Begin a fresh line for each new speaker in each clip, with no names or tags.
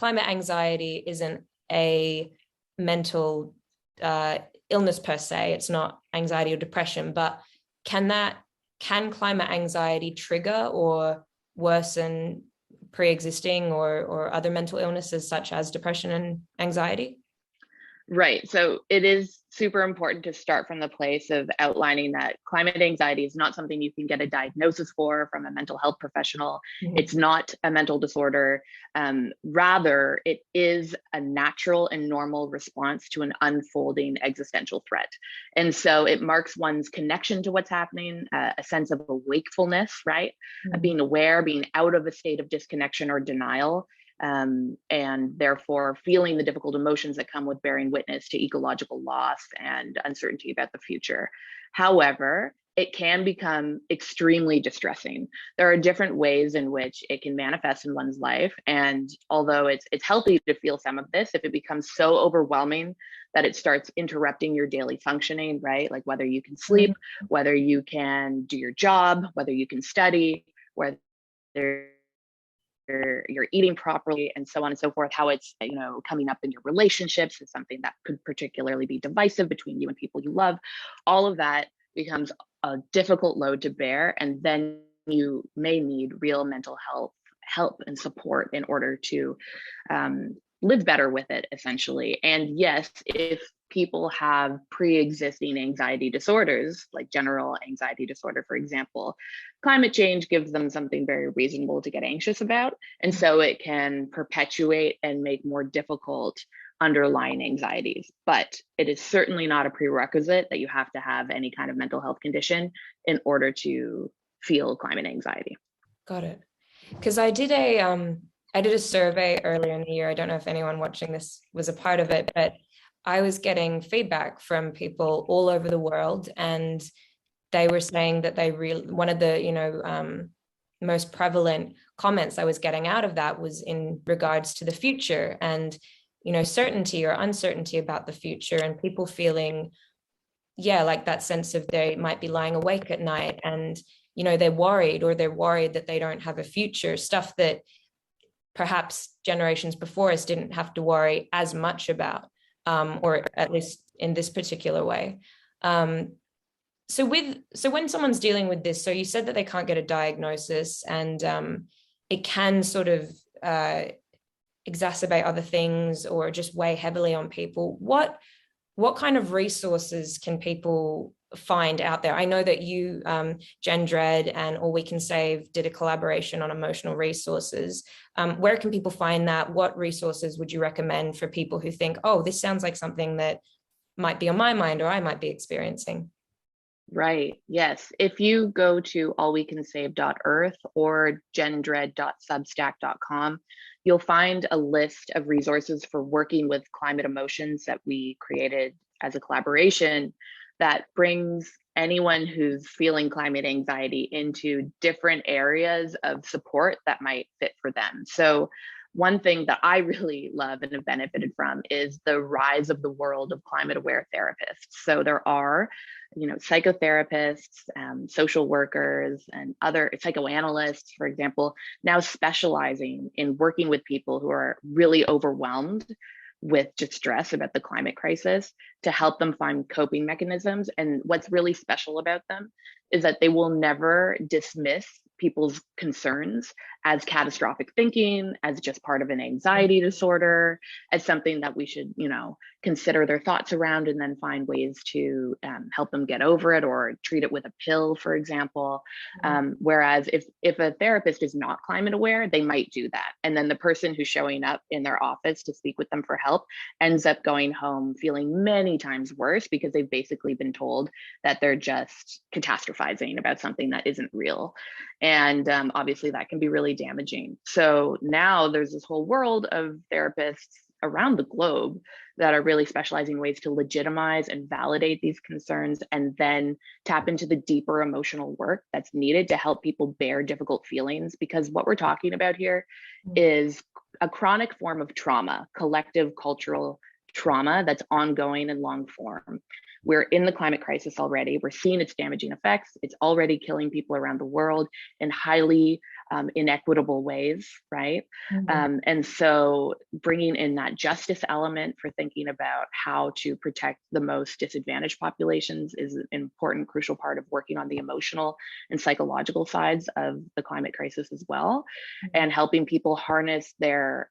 climate anxiety isn't a mental illness per se. It's not anxiety or depression, but can climate anxiety trigger or worsen pre-existing or other mental illnesses such as depression and anxiety?
Right. So it is super important to start from the place of outlining that climate anxiety is not something you can get a diagnosis for from a mental health professional.
Mm-hmm.
It's not a mental disorder. Rather, it is a natural and normal response to an unfolding existential threat. And so it marks one's connection to what's happening, a sense of a wakefulness, right?
Mm-hmm.
Being aware, being out of a state of disconnection or denial. And therefore feeling the difficult emotions that come with bearing witness to ecological loss and uncertainty about the future. However, it can become extremely distressing. There are different ways in which it can manifest in one's life. And although it's healthy to feel some of this, if it becomes so overwhelming that it starts interrupting your daily functioning, right? Like whether you can sleep, whether you can do your job, whether you can study, whether you're eating properly, and so on and so forth, how it's, coming up in your relationships is something that could particularly be divisive between you and people you love. All of that becomes a difficult load to bear, and then you may need real mental health help and support in order to live better with it, essentially. And yes, if people have pre-existing anxiety disorders, like general anxiety disorder, for example, climate change gives them something very reasonable to get anxious about. And so it can perpetuate and make more difficult underlying anxieties. But it is certainly not a prerequisite that you have to have any kind of mental health condition in order to feel climate anxiety.
Got it. Because I did a survey earlier in the year. I don't know if anyone watching this was a part of it, but I was getting feedback from people all over the world, and they were saying that one of the most prevalent comments I was getting out of that was in regards to the future and certainty or uncertainty about the future, and people feeling like that sense of they might be lying awake at night and they're worried that they don't have a future, stuff that perhaps generations before us didn't have to worry as much about, or at least in this particular way. So when someone's dealing with this, so you said that they can't get a diagnosis, and it can sort of exacerbate other things or just weigh heavily on people. What kind of resources can people find out there? I know that you, Gen Dread and All We Can Save did a collaboration on emotional resources. Where can people find that? What resources would you recommend for people who think, oh, this sounds like something that might be on my mind or I might be experiencing?
Right. Yes. If you go to allwecansave.earth or gendread.substack.com, you'll find a list of resources for working with climate emotions that we created as a collaboration that brings anyone who's feeling climate anxiety into different areas of support that might fit for them. So one thing that I really love and have benefited from is the rise of the world of climate aware therapists. So there are, psychotherapists, social workers, and other psychoanalysts, for example, now specializing in working with people who are really overwhelmed with distress about the climate crisis to help them find coping mechanisms. And what's really special about them is that they will never dismiss people's concerns as catastrophic thinking, as just part of an anxiety disorder, as something that we should, consider their thoughts around and then find ways to help them get over it or treat it with a pill, for example. Whereas if a therapist is not climate aware, they might do that. And then the person who's showing up in their office to speak with them for help ends up going home feeling many times worse because they've basically been told that they're just catastrophizing about something that isn't real. And obviously that can be really damaging. So now there's this whole world of therapists around the globe that are really specializing ways to legitimize and validate these concerns and then tap into the deeper emotional work that's needed to help people bear difficult feelings. Because what we're talking about here is a chronic form of trauma, collective cultural trauma that's ongoing and long form. We're in the climate crisis already. We're seeing its damaging effects. It's already killing people around the world in highly inequitable ways, right? And so bringing in that justice element for thinking about how to protect the most disadvantaged populations is an important, crucial part of working on the emotional and psychological sides of the climate crisis as well, and helping people harness their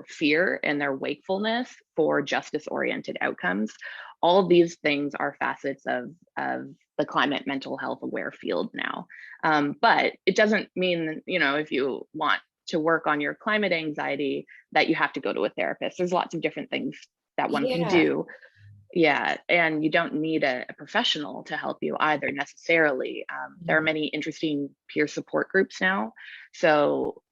fear and their wakefulness for justice-oriented outcomes. All of these things are facets of the climate mental health aware field now. But it doesn't mean, if you want to work on your climate anxiety, that you have to go to a therapist. There's lots of different things that one can do. Yeah, and you don't need a professional to help you either necessarily. There are many interesting peer support groups now. So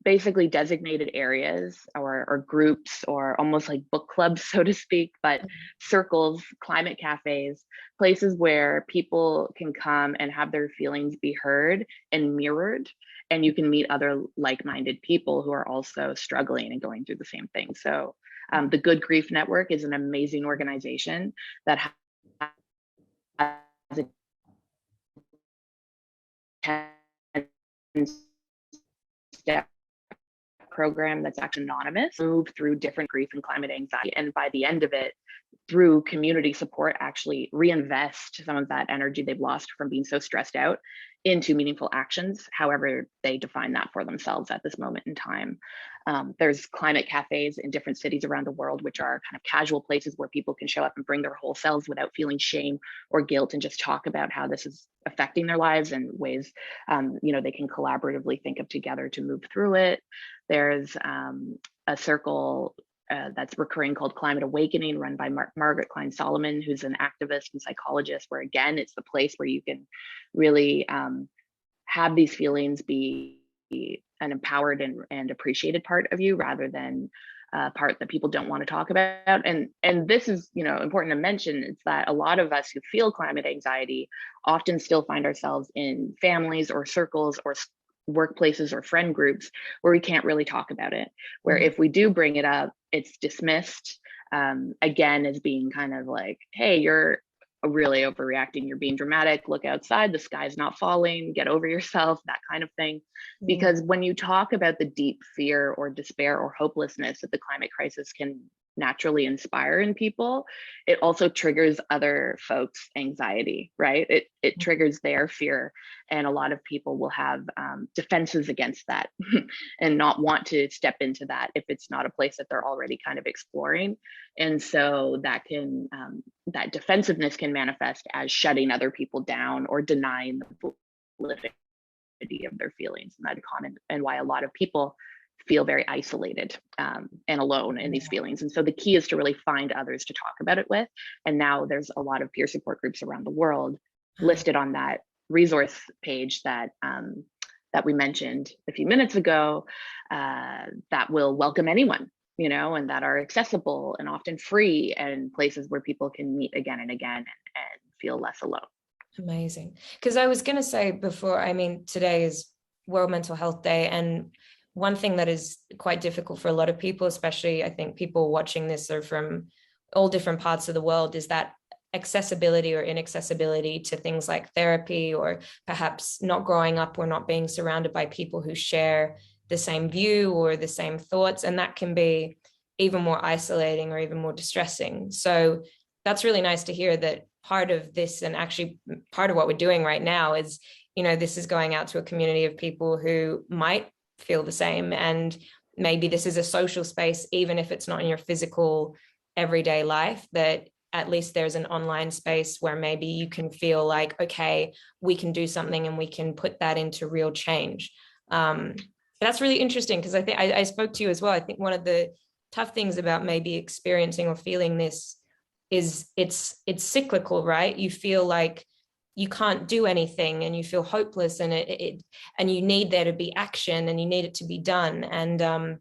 basically designated areas or groups, or almost like book clubs, so to speak, but circles, climate cafes, places where people can come and have their feelings be heard and mirrored. And you can meet other like-minded people who are also struggling and going through the same thing. So the Good Grief Network is an amazing organization that has a 10-step program that's actually anonymous, move through different grief and climate anxiety, and by the end of it, through community support, actually reinvest some of that energy they've lost from being so stressed out into meaningful actions, however they define that for themselves at this moment in time. There's climate cafes in different cities around the world, which are kind of casual places where people can show up and bring their whole selves without feeling shame or guilt, and just talk about how this is affecting their lives and ways they can collaboratively think of together to move through it. There's a circle that's recurring called Climate Awakening, run by Margaret Klein Solomon, who's an activist and psychologist, where again, it's the place where you can really have these feelings be an empowered and appreciated part of you, rather than a part that people don't want to talk about. And this is, important to mention, is that a lot of us who feel climate anxiety often still find ourselves in families or circles or workplaces or friend groups where we can't really talk about it, where if we do bring it up, it's dismissed again as being kind of like, hey, you're really overreacting, you're being dramatic, look outside, the sky's not falling, get over yourself, that kind of thing. Because when you talk about the deep fear or despair or hopelessness that the climate crisis can naturally inspire in people, it also triggers other folks' anxiety, right? It triggers their fear, and a lot of people will have defenses against that and not want to step into that if it's not a place that they're already kind of exploring. And so that can that defensiveness can manifest as shutting other people down or denying the validity of their feelings, and that's common, and why a lot of people feel very isolated and alone in these feelings. And so the key is to really find others to talk about it with. And now there's a lot of peer support groups around the world listed on that resource page that that we mentioned a few minutes ago, that will welcome anyone, and that are accessible and often free, and places where people can meet again and again and feel less alone.
Amazing. Because I was going to say before, today is World Mental Health Day, and one thing that is quite difficult for a lot of people, especially I think people watching this are from all different parts of the world, is that accessibility or inaccessibility to things like therapy, or perhaps not growing up or not being surrounded by people who share the same view or the same thoughts. And that can be even more isolating or even more distressing. So that's really nice to hear that part of this, and actually part of what we're doing right now, is, this is going out to a community of people who might feel the same. And maybe this is a social space, even if it's not in your physical everyday life, that at least there's an online space where maybe you can feel like, okay, we can do something and we can put that into real change. That's really interesting, because I think I spoke to you as well. I think one of the tough things about maybe experiencing or feeling this is it's cyclical, right? You feel like you can't do anything and you feel hopeless, and and you need there to be action and you need it to be done. And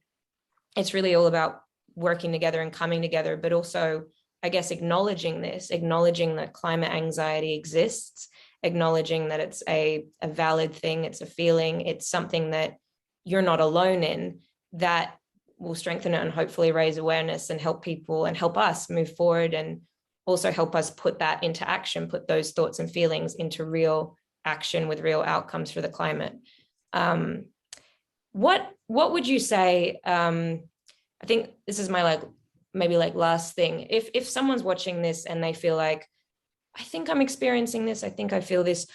it's really all about working together and coming together, but also, I guess, acknowledging that climate anxiety exists, acknowledging that it's a valid thing, it's a feeling, it's something that you're not alone in, that will strengthen it and hopefully raise awareness and help people and help us move forward, and also help us put that into action, put those thoughts and feelings into real action with real outcomes for the climate. what would you say? I think this is my like maybe like last thing. If someone's watching this and they feel like, I think I'm experiencing this, I think I feel this,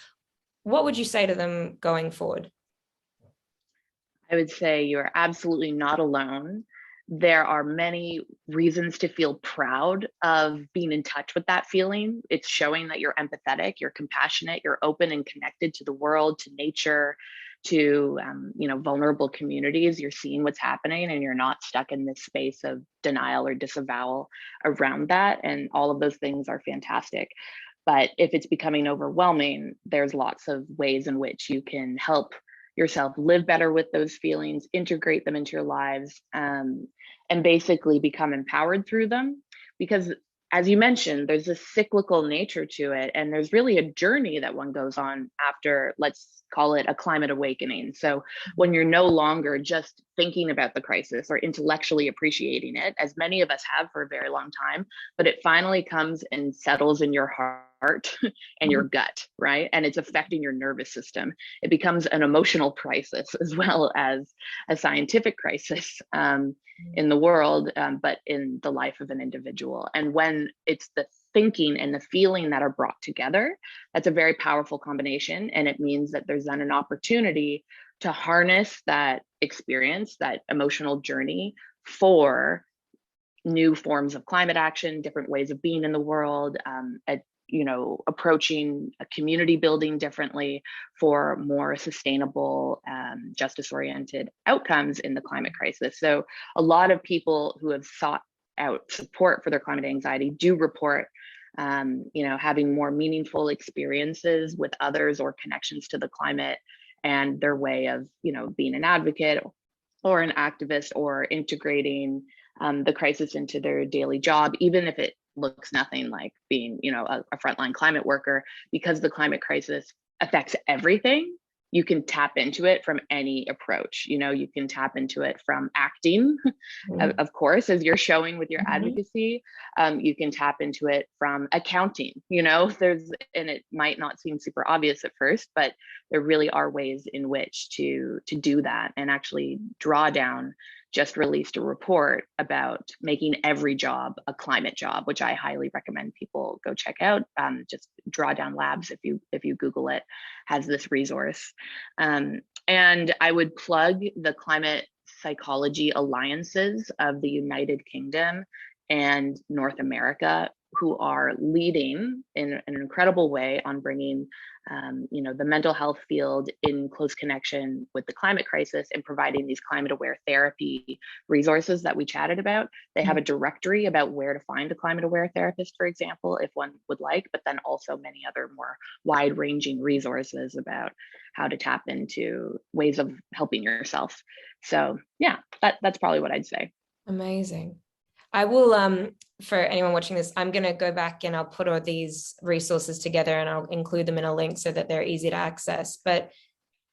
what would you say to them going forward?
I would say you're absolutely not alone. There are many reasons to feel proud of being in touch with that feeling. It's showing that you're empathetic, you're compassionate, you're open and connected to the world, to nature, to vulnerable communities. You're seeing what's happening, and you're not stuck in this space of denial or disavowal around that. And all of those things are fantastic. But if it's becoming overwhelming, there's lots of ways in which you can help yourself live better with those feelings, integrate them into your lives, and basically become empowered through them. Because as you mentioned, there's a cyclical nature to it, and there's really a journey that one goes on after, let's call it a climate awakening. So when you're no longer just thinking about the crisis or intellectually appreciating it, as many of us have for a very long time, but it finally comes and settles in your heart and your gut, right? And it's affecting your nervous system. It becomes an emotional crisis as well as a scientific crisis in the world, but in the life of an individual. And when it's the thinking and the feeling that are brought together, that's a very powerful combination. And it means that there's then an opportunity to harness that experience, that emotional journey, for new forms of climate action, different ways of being in the world, approaching a community building differently for more sustainable, justice-oriented outcomes in the climate crisis. So a lot of people who have sought out support for their climate anxiety do report having more meaningful experiences with others or connections to the climate, and their way of being an advocate or an activist, or integrating the crisis into their daily job, even if it looks nothing like being a frontline climate worker. Because the climate crisis affects everything, you can tap into it from any approach. You can tap into it from acting, of course, as you're showing with your advocacy. You can tap into it from accounting. And it might not seem super obvious at first, but there really are ways in which to do that. And actually, Drawdown just released a report about making every job a climate job, which I highly recommend people go check out. Just Drawdown Labs, if you Google it, has this resource. And I would plug the climate psychology alliances of the United Kingdom and North America, who are leading in an incredible way on bringing the mental health field in close connection with the climate crisis, and providing these climate aware therapy resources that we chatted about. They have a directory about where to find a climate aware therapist, for example, if one would like, but then also many other more wide ranging resources about how to tap into ways of helping yourself. So yeah, that's probably what I'd say.
Amazing. I will, for anyone watching this, I'm going to go back and I'll put all these resources together and I'll include them in a link so that they're easy to access. But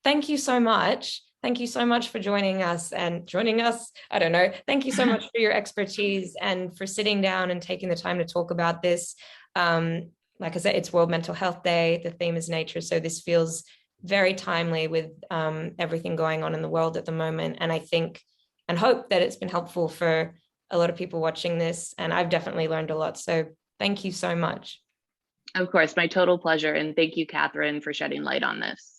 thank you so much. Thank you so much for joining us. I don't know. Thank you so much for your expertise and for sitting down and taking the time to talk about this. Like I said, it's World Mental Health Day. The theme is nature. So this feels very timely with everything going on in the world at the moment. And I think and hope that it's been helpful for a lot of people watching this, and I've definitely learned a lot. So thank you so much.
Of course, my total pleasure. And thank you, Katherine, for shedding light on this.